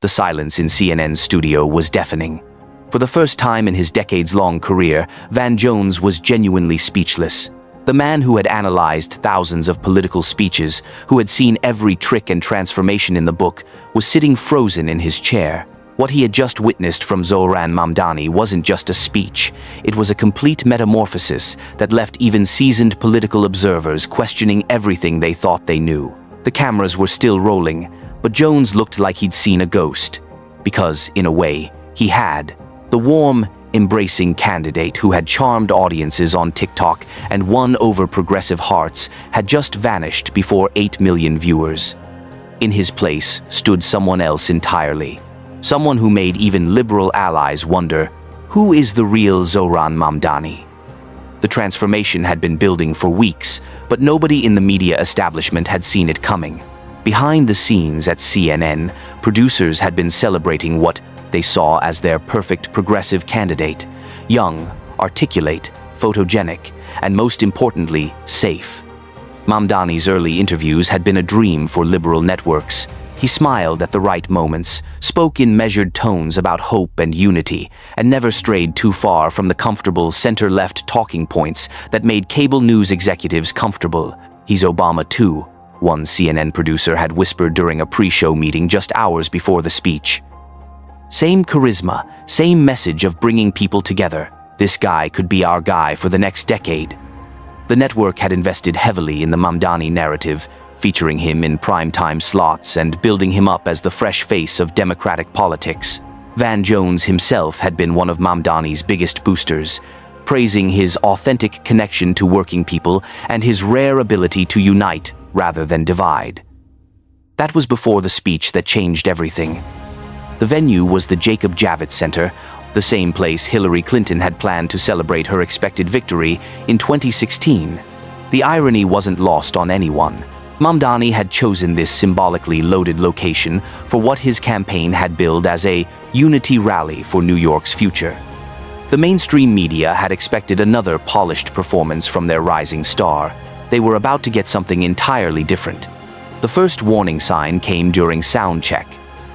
The silence in CNN's studio was deafening. For the first time in his decades-long career, Van Jones was genuinely speechless. The man who had analyzed thousands of political speeches, who had seen every trick and transformation in the book, was sitting frozen in his chair. What he had just witnessed from Zohran Mamdani wasn't just a speech. It was a complete metamorphosis that left even seasoned political observers questioning everything they thought they knew. The cameras were still rolling, but Jones looked like he'd seen a ghost. Because, in a way, he had. The warm, embracing candidate who had charmed audiences on TikTok and won over progressive hearts had just vanished before 8 million viewers. In his place stood someone else entirely. Someone who made even liberal allies wonder, who is the real Zohran Mamdani? The transformation had been building for weeks, but nobody in the media establishment had seen it coming. Behind the scenes at CNN, producers had been celebrating what they saw as their perfect progressive candidate: young, articulate, photogenic, and most importantly, safe. Mamdani's early interviews had been a dream for liberal networks. He smiled at the right moments, spoke in measured tones about hope and unity, and never strayed too far from the comfortable center-left talking points that made cable news executives comfortable. "He's Obama too," one CNN producer had whispered during a pre-show meeting just hours before the speech. Same charisma, same message of bringing people together. This guy could be our guy for the next decade. The network had invested heavily in the Mamdani narrative, featuring him in primetime slots and building him up as the fresh face of Democratic politics. Van Jones himself had been one of Mamdani's biggest boosters, praising his authentic connection to working people and his rare ability to unite rather than divide. That was before the speech that changed everything. The venue was the Jacob Javits Center, the same place Hillary Clinton had planned to celebrate her expected victory in 2016. The irony wasn't lost on anyone. Mamdani had chosen this symbolically loaded location for what his campaign had billed as a unity rally for New York's future. The mainstream media had expected another polished performance from their rising star. They were about to get something entirely different. The first warning sign came during sound check.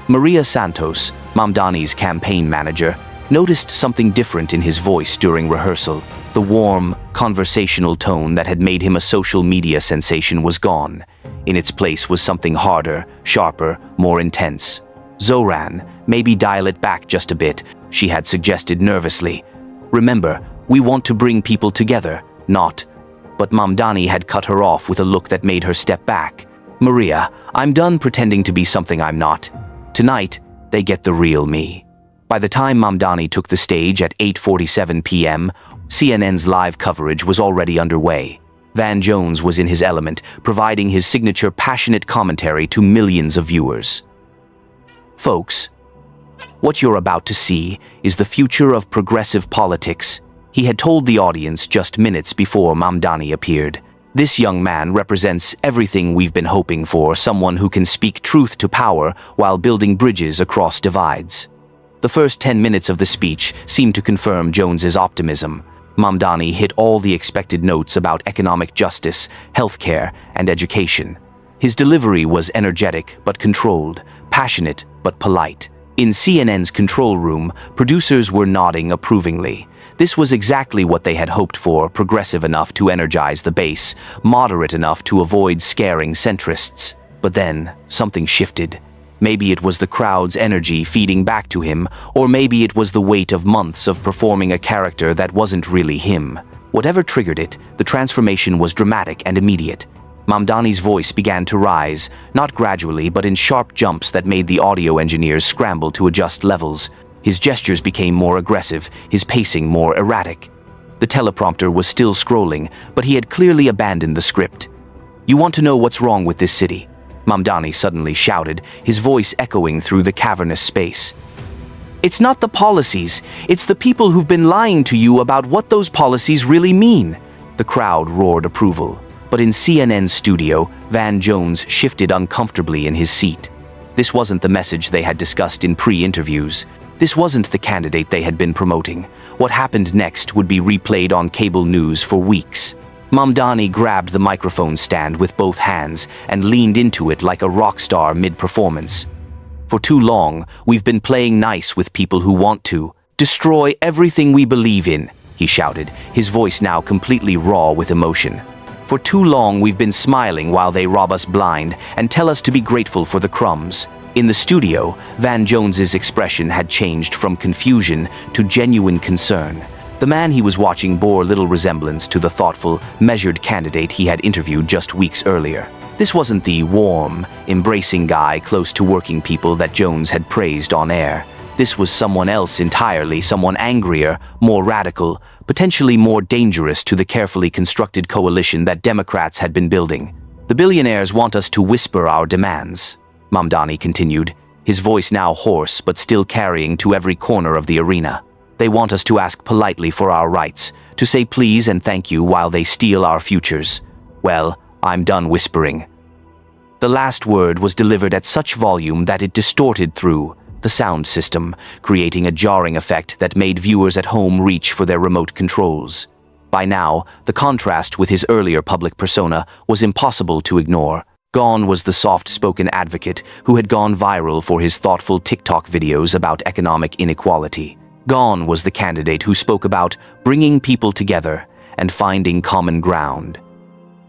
Maria Santos, Mamdani's campaign manager, noticed something different in his voice during rehearsal. The warm, conversational tone that had made him a social media sensation was gone. In its place was something harder, sharper, more intense. "Zohran, maybe dial it back just a bit," she had suggested nervously. "Remember, we want to bring people together, not..." But Mamdani had cut her off with a look that made her step back. "Maria, I'm done pretending to be something I'm not. Tonight, they get the real me." By the time Mamdani took the stage at 8:47 p.m., CNN's live coverage was already underway. Van Jones was in his element, providing his signature passionate commentary to millions of viewers. "Folks, what you're about to see is the future of progressive politics," he had told the audience just minutes before Mamdani appeared. "This young man represents everything we've been hoping for, someone who can speak truth to power while building bridges across divides." The first 10 minutes of the speech seemed to confirm Jones's optimism. Mamdani hit all the expected notes about economic justice, healthcare, and education. His delivery was energetic but controlled, passionate but polite. In CNN's control room, producers were nodding approvingly. This was exactly what they had hoped for: progressive enough to energize the base, moderate enough to avoid scaring centrists. But then, something shifted. Maybe it was the crowd's energy feeding back to him, or maybe it was the weight of months of performing a character that wasn't really him. Whatever triggered it, the transformation was dramatic and immediate. Mamdani's voice began to rise, not gradually but in sharp jumps that made the audio engineers scramble to adjust levels. His gestures became more aggressive, his pacing more erratic. The teleprompter was still scrolling, but he had clearly abandoned the script. "You want to know what's wrong with this city?" Mamdani suddenly shouted, his voice echoing through the cavernous space. "It's not the policies, it's the people who've been lying to you about what those policies really mean." The crowd roared approval. But in CNN's studio, Van Jones shifted uncomfortably in his seat. This wasn't the message they had discussed in pre-interviews. This wasn't the candidate they had been promoting. What happened next would be replayed on cable news for weeks. Mamdani grabbed the microphone stand with both hands and leaned into it like a rock star mid-performance. For too long, we've been playing nice with people who want to destroy everything we believe in, he shouted, his voice now completely raw with emotion. For too long, we've been smiling while they rob us blind and tell us to be grateful for the crumbs. In the studio, Van Jones's expression had changed from confusion to genuine concern. The man he was watching bore little resemblance to the thoughtful, measured candidate he had interviewed just weeks earlier. This wasn't the warm, embracing guy close to working people that Jones had praised on air. This was someone else entirely, someone angrier, more radical, potentially more dangerous to the carefully constructed coalition that Democrats had been building. The billionaires want us to whisper our demands, Mamdani continued, his voice now hoarse but still carrying to every corner of the arena. They want us to ask politely for our rights, to say please and thank you while they steal our futures. Well, I'm done whispering. The last word was delivered at such volume that it distorted through the sound system, creating a jarring effect that made viewers at home reach for their remote controls. By now, the contrast with his earlier public persona was impossible to ignore. Gone was the soft-spoken advocate who had gone viral for his thoughtful TikTok videos about economic inequality. Gone was the candidate who spoke about bringing people together and finding common ground.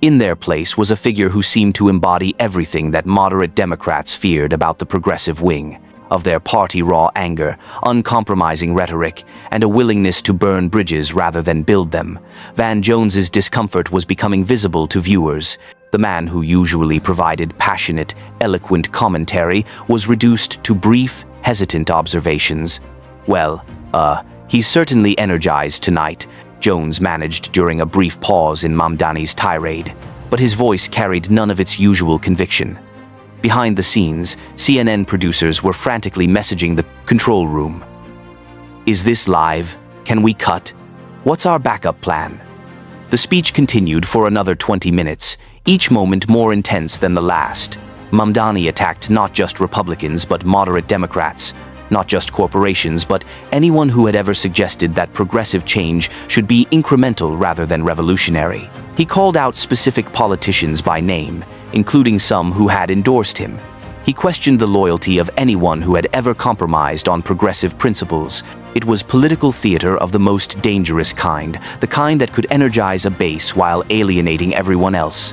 In their place was a figure who seemed to embody everything that moderate Democrats feared about the progressive wing of their party: raw anger, uncompromising rhetoric, and a willingness to burn bridges rather than build them. Van Jones's discomfort was becoming visible to viewers. The man who usually provided passionate, eloquent commentary was reduced to brief, hesitant observations. Well, he's certainly energized tonight, Jones managed during a brief pause in Mamdani's tirade, but his voice carried none of its usual conviction. Behind the scenes, CNN producers were frantically messaging the control room. Is this live? Can we cut? What's our backup plan? The speech continued for another 20 minutes, each moment more intense than the last. Mamdani attacked not just Republicans but moderate Democrats, not just corporations but anyone who had ever suggested that progressive change should be incremental rather than revolutionary. He called out specific politicians by name, including some who had endorsed him. He questioned the loyalty of anyone who had ever compromised on progressive principles. It was political theater of the most dangerous kind, the kind that could energize a base while alienating everyone else.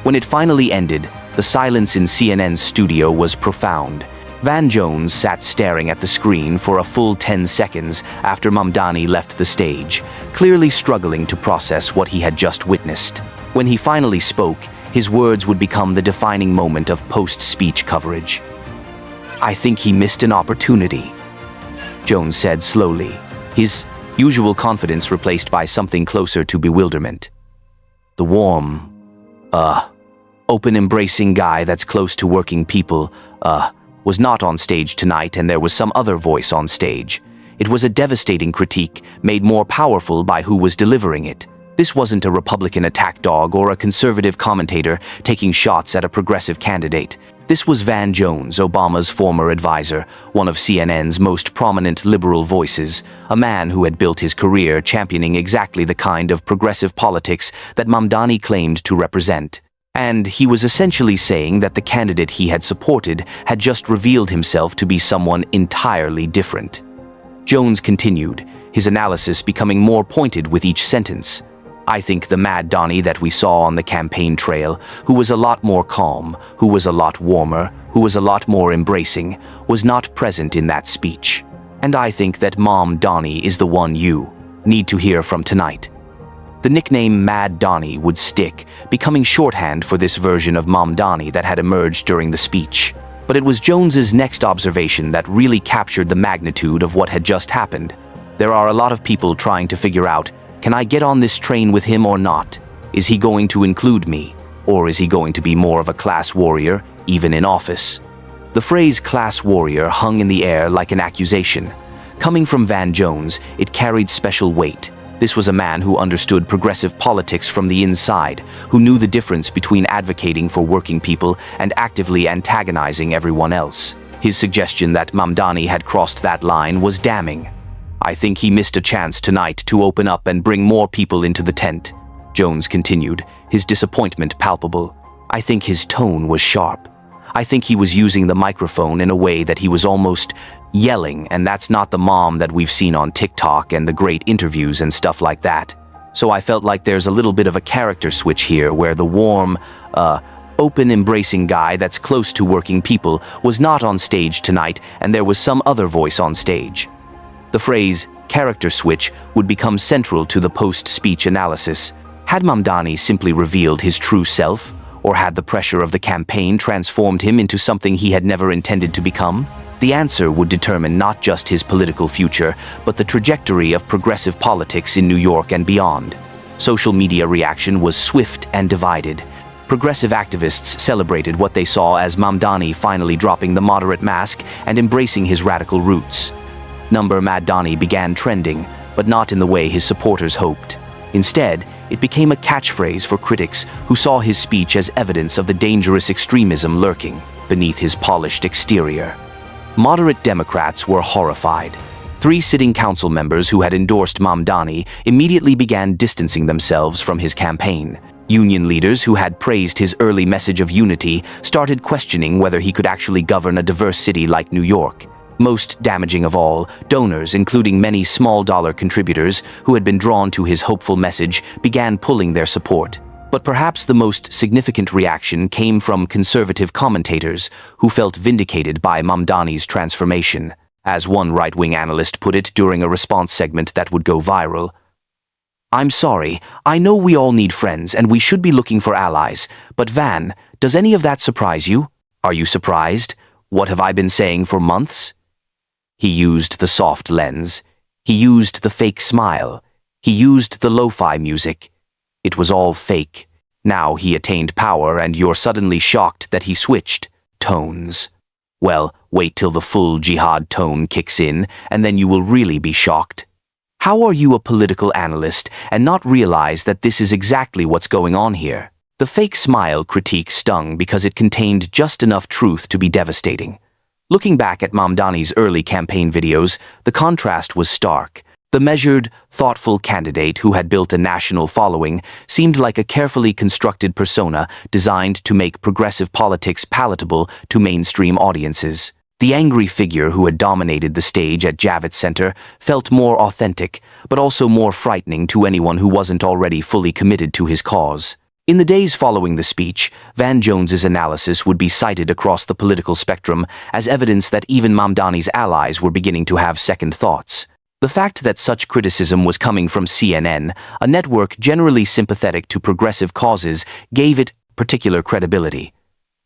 When it finally ended, the silence in CNN's studio was profound. Van Jones sat staring at the screen for a full 10 seconds after Mamdani left the stage, clearly struggling to process what he had just witnessed. When he finally spoke, his words would become the defining moment of post-speech coverage. "I think he missed an opportunity," Jones said slowly, his usual confidence replaced by something closer to bewilderment. The warm, open, embracing guy that's close to working people, was not on stage tonight, and there was some other voice on stage. It was a devastating critique, made more powerful by who was delivering it. This wasn't a Republican attack dog or a conservative commentator taking shots at a progressive candidate. This was Van Jones, Obama's former advisor, one of CNN's most prominent liberal voices, a man who had built his career championing exactly the kind of progressive politics that Mamdani claimed to represent. And he was essentially saying that the candidate he had supported had just revealed himself to be someone entirely different. Jones continued, his analysis becoming more pointed with each sentence. "I think the mad Donnie that we saw on the campaign trail, who was a lot more calm, who was a lot warmer, who was a lot more embracing, was not present in that speech. And I think that Mom Donnie is the one you need to hear from tonight." The nickname Mad Donnie would stick, becoming shorthand for this version of Mamdani that had emerged during the speech. But it was Jones's next observation that really captured the magnitude of what had just happened. There are a lot of people trying to figure out, can I get on this train with him or not? Is he going to include me? Or is he going to be more of a class warrior, even in office? The phrase class warrior hung in the air like an accusation. Coming from Van Jones, it carried special weight. This was a man who understood progressive politics from the inside, who knew the difference between advocating for working people and actively antagonizing everyone else. His suggestion that Mamdani had crossed that line was damning. "I think he missed a chance tonight to open up and bring more people into the tent," Jones continued, his disappointment palpable. "I think his tone was sharp. I think he was using the microphone in a way that he was almost yelling, and that's not the mom that we've seen on TikTok and the great interviews and stuff like that. So I felt like there's a little bit of a character switch here where the warm, open, embracing guy that's close to working people was not on stage tonight, and there was some other voice on stage. The phrase character switch would become central to the post-speech analysis. Had Mamdani simply revealed his true self, or had the pressure of the campaign transformed him into something he had never intended to become? The answer would determine not just his political future, but the trajectory of progressive politics in New York and beyond. Social media reaction was swift and divided. Progressive activists celebrated what they saw as Mamdani finally dropping the moderate mask and embracing his radical roots. Number Mamdani began trending, but not in the way his supporters hoped. Instead, it became a catchphrase for critics who saw his speech as evidence of the dangerous extremism lurking beneath his polished exterior. Moderate Democrats were horrified. 3 sitting council members who had endorsed Mamdani immediately began distancing themselves from his campaign. Union leaders who had praised his early message of unity started questioning whether he could actually govern a diverse city like New York. Most damaging of all, donors, including many small-dollar contributors who had been drawn to his hopeful message, began pulling their support. But perhaps the most significant reaction came from conservative commentators who felt vindicated by Mamdani's transformation. As one right-wing analyst put it during a response segment that would go viral, "I'm sorry, I know we all need friends and we should be looking for allies, but Van, does any of that surprise you? Are you surprised? What have I been saying for months?" He used the soft lens. He used the fake smile. He used the lo-fi music. It was all fake. Now he attained power and you're suddenly shocked that he switched tones. Well, wait till the full jihad tone kicks in, and then you will really be shocked. How are you a political analyst and not realize that this is exactly what's going on here? The fake smile critique stung because it contained just enough truth to be devastating. Looking back at Mamdani's early campaign videos, the contrast was stark. The measured, thoughtful candidate who had built a national following seemed like a carefully constructed persona designed to make progressive politics palatable to mainstream audiences. The angry figure who had dominated the stage at Javits Center felt more authentic, but also more frightening to anyone who wasn't already fully committed to his cause. In the days following the speech, Van Jones's analysis would be cited across the political spectrum as evidence that even Mamdani's allies were beginning to have second thoughts. The fact that such criticism was coming from CNN, a network generally sympathetic to progressive causes, gave it particular credibility.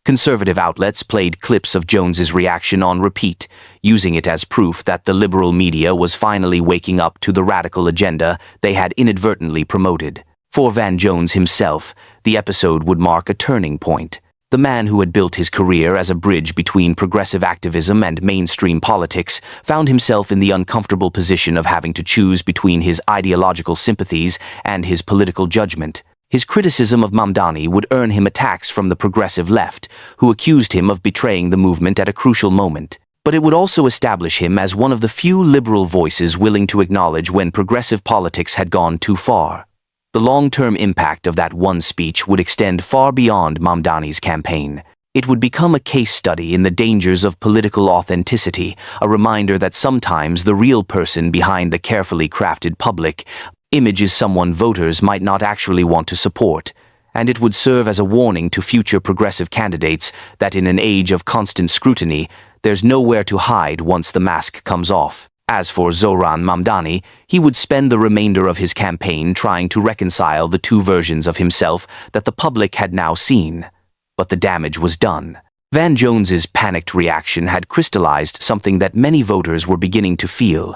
Conservative outlets played clips of Jones's reaction on repeat, using it as proof that the liberal media was finally waking up to the radical agenda they had inadvertently promoted. For Van Jones himself, the episode would mark a turning point. The man who had built his career as a bridge between progressive activism and mainstream politics found himself in the uncomfortable position of having to choose between his ideological sympathies and his political judgment. His criticism of Mamdani would earn him attacks from the progressive left, who accused him of betraying the movement at a crucial moment. But it would also establish him as one of the few liberal voices willing to acknowledge when progressive politics had gone too far. The long-term impact of that one speech would extend far beyond Mamdani's campaign. It would become a case study in the dangers of political authenticity, a reminder that sometimes the real person behind the carefully crafted public image is someone voters might not actually want to support. And it would serve as a warning to future progressive candidates that in an age of constant scrutiny, there's nowhere to hide once the mask comes off. As for Zohran Mamdani, he would spend the remainder of his campaign trying to reconcile the two versions of himself that the public had now seen. But the damage was done. Van Jones's panicked reaction had crystallized something that many voters were beginning to feel.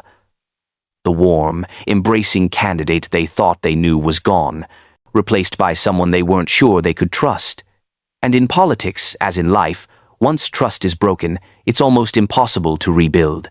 The warm, embracing candidate they thought they knew was gone, replaced by someone they weren't sure they could trust. And in politics, as in life, once trust is broken, it's almost impossible to rebuild.